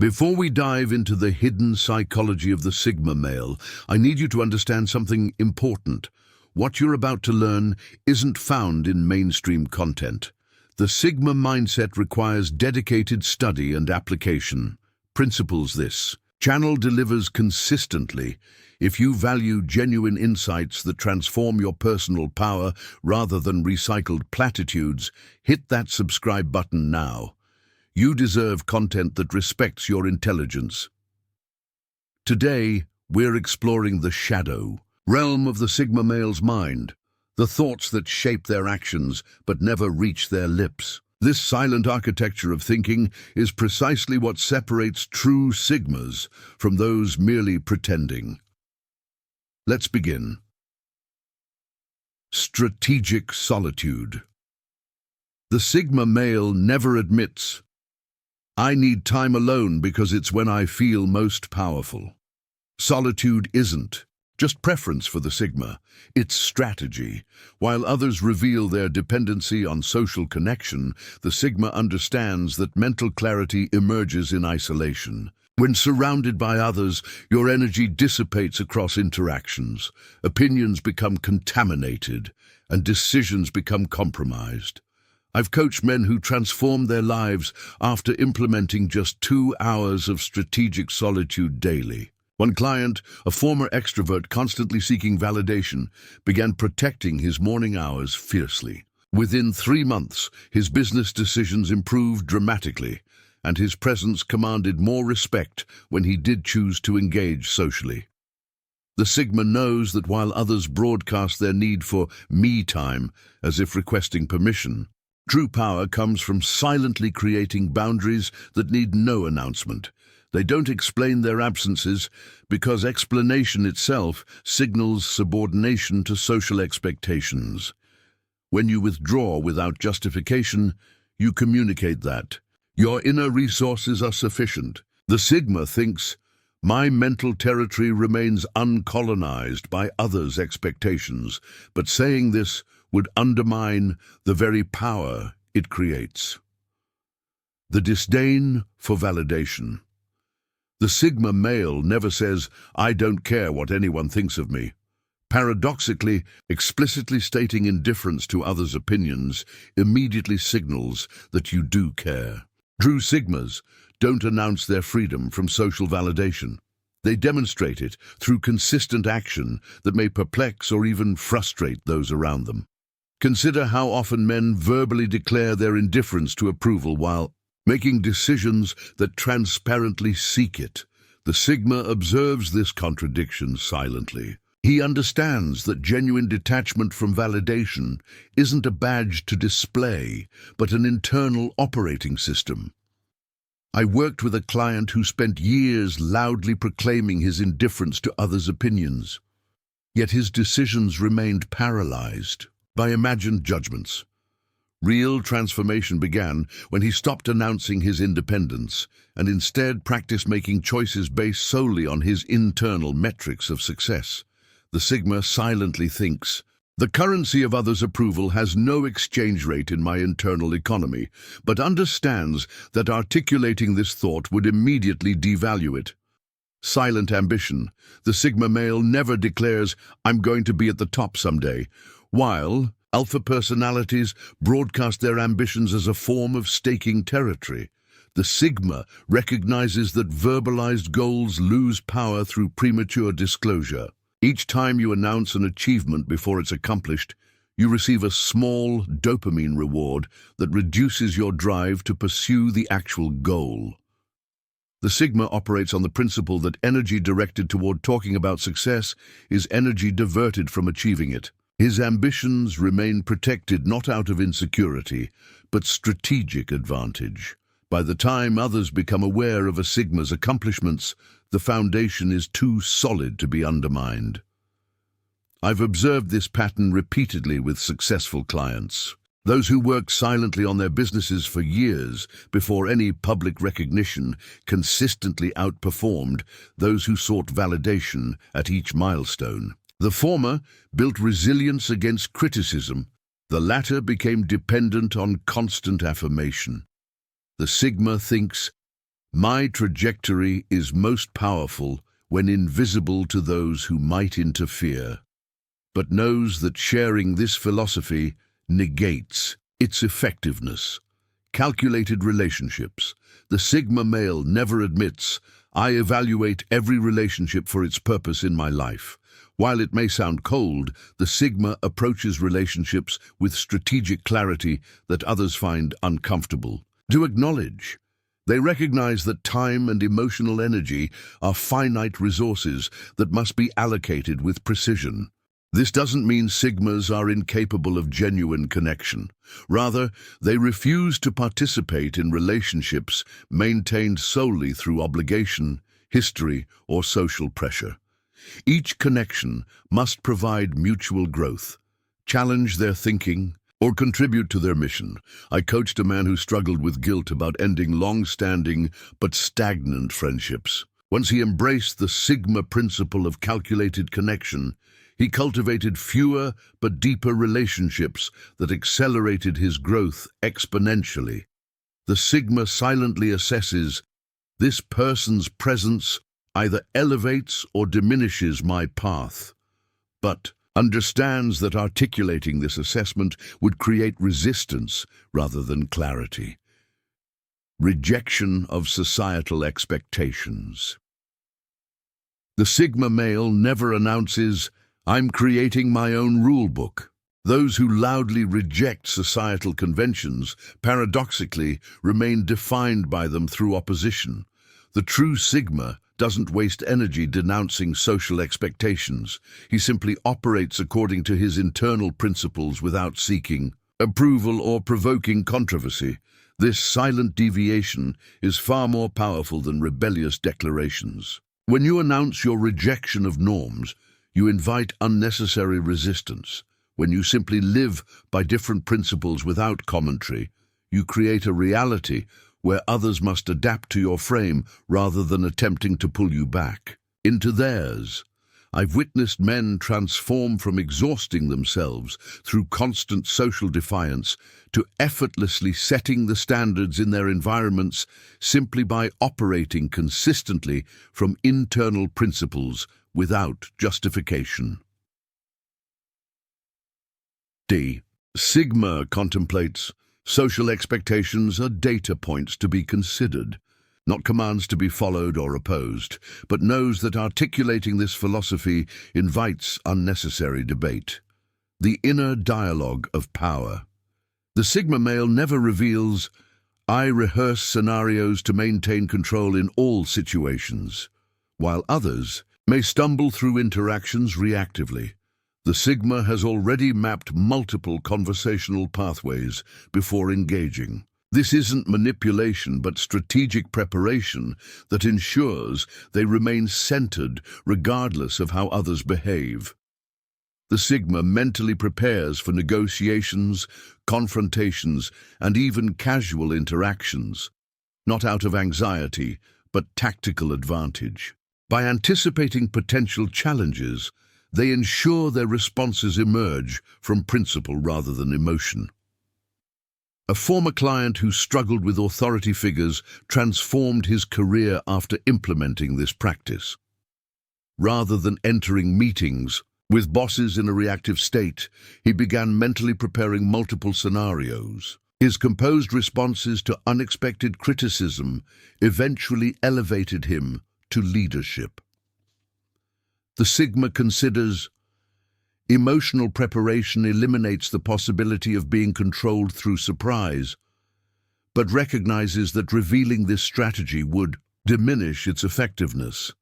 Before we dive into the hidden psychology of the Sigma male, I need you to understand something important. What you're about to learn isn't found in mainstream content. The Sigma mindset requires dedicated study and application. Principles this channel delivers consistently. If you value genuine insights that transform your personal power rather than recycled platitudes, hit that subscribe button now. You deserve content that respects your intelligence. Today, we're exploring the shadow realm of the Sigma male's mind, the thoughts that shape their actions but never reach their lips. This silent architecture of thinking is precisely what separates true Sigmas from those merely pretending. Let's begin. Strategic solitude. The Sigma male never admits, "I need time alone because it's when I feel most powerful." Solitude isn't just preference for the Sigma, it's strategy. While others reveal their dependency on social connection, the Sigma understands that mental clarity emerges in isolation. When surrounded by others, your energy dissipates across interactions, opinions become contaminated, and decisions become compromised. I've coached men who transformed their lives after implementing just 2 hours of strategic solitude daily. One client, a former extrovert constantly seeking validation, began protecting his morning hours fiercely. Within 3 months, his business decisions improved dramatically, and his presence commanded more respect when he did choose to engage socially. The Sigma knows that while others broadcast their need for me time as if requesting permission, true power comes from silently creating boundaries that need no announcement. They don't explain their absences because explanation itself signals subordination to social expectations. When you withdraw without justification, you communicate that your inner resources are sufficient. The Sigma thinks, "My mental territory remains uncolonized by others' expectations," but saying this would undermine the very power it creates. The disdain for validation. The Sigma male never says, "I don't care what anyone thinks of me." Paradoxically, explicitly stating indifference to others' opinions immediately signals that you do care. True Sigmas don't announce their freedom from social validation. They demonstrate it through consistent action that may perplex or even frustrate those around them. Consider how often men verbally declare their indifference to approval while making decisions that transparently seek it. The Sigma observes this contradiction silently. He understands that genuine detachment from validation isn't a badge to display, but an internal operating system. I worked with a client who spent years loudly proclaiming his indifference to others' opinions, yet his decisions remained paralyzed by imagined judgments. Real transformation began when he stopped announcing his independence and instead practiced making choices based solely on his internal metrics of success. The Sigma silently thinks, "The currency of others' approval has no exchange rate in my internal economy," but understands that articulating this thought would immediately devalue it. Silent ambition. The Sigma male never declares, "I'm going to be at the top someday," while alpha personalities broadcast their ambitions as a form of staking territory. The Sigma recognizes that verbalized goals lose power through premature disclosure. Each time you announce an achievement before it's accomplished, you receive a small dopamine reward that reduces your drive to pursue the actual goal. The Sigma operates on the principle that energy directed toward talking about success is energy diverted from achieving it. His ambitions remain protected not out of insecurity, but strategic advantage. By the time others become aware of a Sigma's accomplishments, the foundation is too solid to be undermined. I've observed this pattern repeatedly with successful clients. Those who worked silently on their businesses for years before any public recognition consistently outperformed those who sought validation at each milestone. The former built resilience against criticism. The latter became dependent on constant affirmation. The Sigma thinks, My trajectory is most powerful when invisible to those who might interfere, but knows that sharing this philosophy negates its effectiveness. Calculated relationships. The Sigma male never admits, I evaluate every relationship for its purpose in my life. While it may sound cold, the Sigma approaches relationships with strategic clarity that others find uncomfortable to acknowledge. They recognize that time and emotional energy are finite resources that must be allocated with precision. This doesn't mean Sigmas are incapable of genuine connection. Rather, they refuse to participate in relationships maintained solely through obligation, history, or social pressure. Each connection must provide mutual growth, challenge their thinking, or contribute to their mission. I coached a man who struggled with guilt about ending long-standing but stagnant friendships. Once he embraced the Sigma principle of calculated connection, he cultivated fewer but deeper relationships that accelerated his growth exponentially. The Sigma silently assesses, this person's presence either elevates or diminishes my path, but understands that articulating this assessment would create resistance rather than clarity. Rejection of societal expectations. The Sigma male never announces, I'm creating my own rule book. Those who loudly reject societal conventions, paradoxically, remain defined by them through opposition. The true Sigma doesn't waste energy denouncing social expectations. He simply operates according to his internal principles without seeking approval or provoking controversy. This silent deviation is far more powerful than rebellious declarations. When you announce your rejection of norms, you invite unnecessary resistance. When you simply live by different principles without commentary, you create a reality where others must adapt to your frame rather than attempting to pull you back into theirs. I've witnessed men transform from exhausting themselves through constant social defiance to effortlessly setting the standards in their environments simply by operating consistently from internal principles without justification. D. Sigma contemplates social expectations are data points to be considered, not commands to be followed or opposed, but knows that articulating this philosophy invites unnecessary debate. The inner dialogue of power. The Sigma male never reveals, I rehearse scenarios to maintain control in all situations, while others may stumble through interactions reactively. The Sigma has already mapped multiple conversational pathways before engaging. This isn't manipulation but strategic preparation that ensures they remain centered regardless of how others behave. The Sigma mentally prepares for negotiations, confrontations, and even casual interactions, not out of anxiety, but tactical advantage. By anticipating potential challenges, they ensure their responses emerge from principle rather than emotion. A former client who struggled with authority figures transformed his career after implementing this practice. Rather than entering meetings with bosses in a reactive state, he began mentally preparing multiple scenarios. His composed responses to unexpected criticism eventually elevated him to leadership. The Sigma considers emotional preparation eliminates the possibility of being controlled through surprise, but recognizes that revealing this strategy would diminish its effectiveness.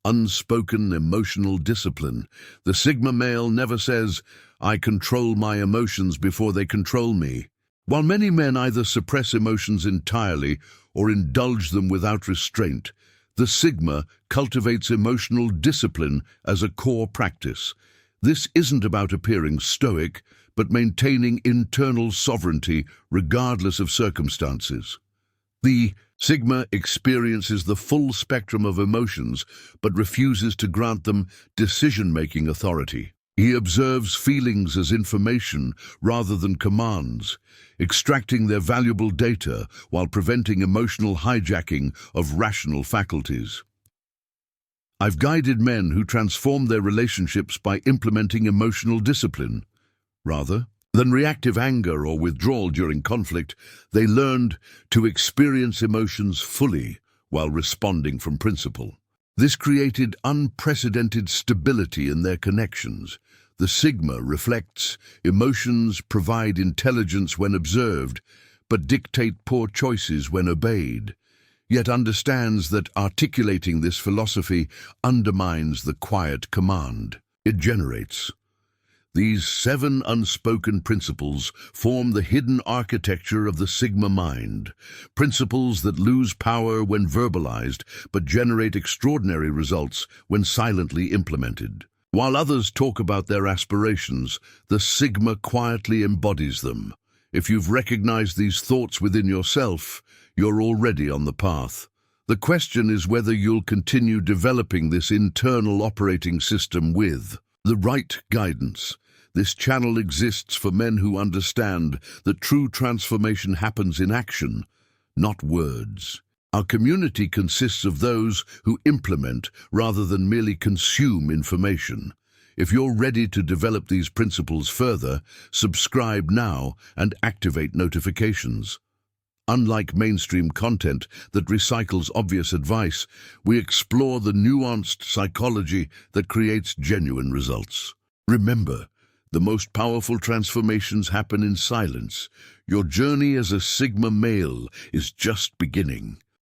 Unspoken emotional discipline. The Sigma male never says, I control my emotions before they control me. While many men either suppress emotions entirely or indulge them without restraint, the Sigma cultivates emotional discipline as a core practice. This isn't about appearing stoic, but maintaining internal sovereignty regardless of circumstances. The Sigma experiences the full spectrum of emotions, but refuses to grant them decision-making authority. He observes feelings as information rather than commands, extracting their valuable data while preventing emotional hijacking of rational faculties. I've guided men who transform their relationships by implementing emotional discipline. Rather than reactive anger or withdrawal during conflict, they learned to experience emotions fully while responding from principle. This created unprecedented stability in their connections. The Sigma reflects emotions provide intelligence when observed, but dictate poor choices when obeyed, yet understands that articulating this philosophy undermines the quiet command it generates. These 7 unspoken principles form the hidden architecture of the Sigma mind, principles that lose power when verbalized but generate extraordinary results when silently implemented. While others talk about their aspirations, the Sigma quietly embodies them. If you've recognized these thoughts within yourself, you're already on the path. The question is whether you'll continue developing this internal operating system with the right guidance. This channel exists for men who understand that true transformation happens in action, not words. Our community consists of those who implement rather than merely consume information. If you're ready to develop these principles further, subscribe now and activate notifications. Unlike mainstream content that recycles obvious advice, we explore the nuanced psychology that creates genuine results. Remember, the most powerful transformations happen in silence. Your journey as a Sigma male is just beginning.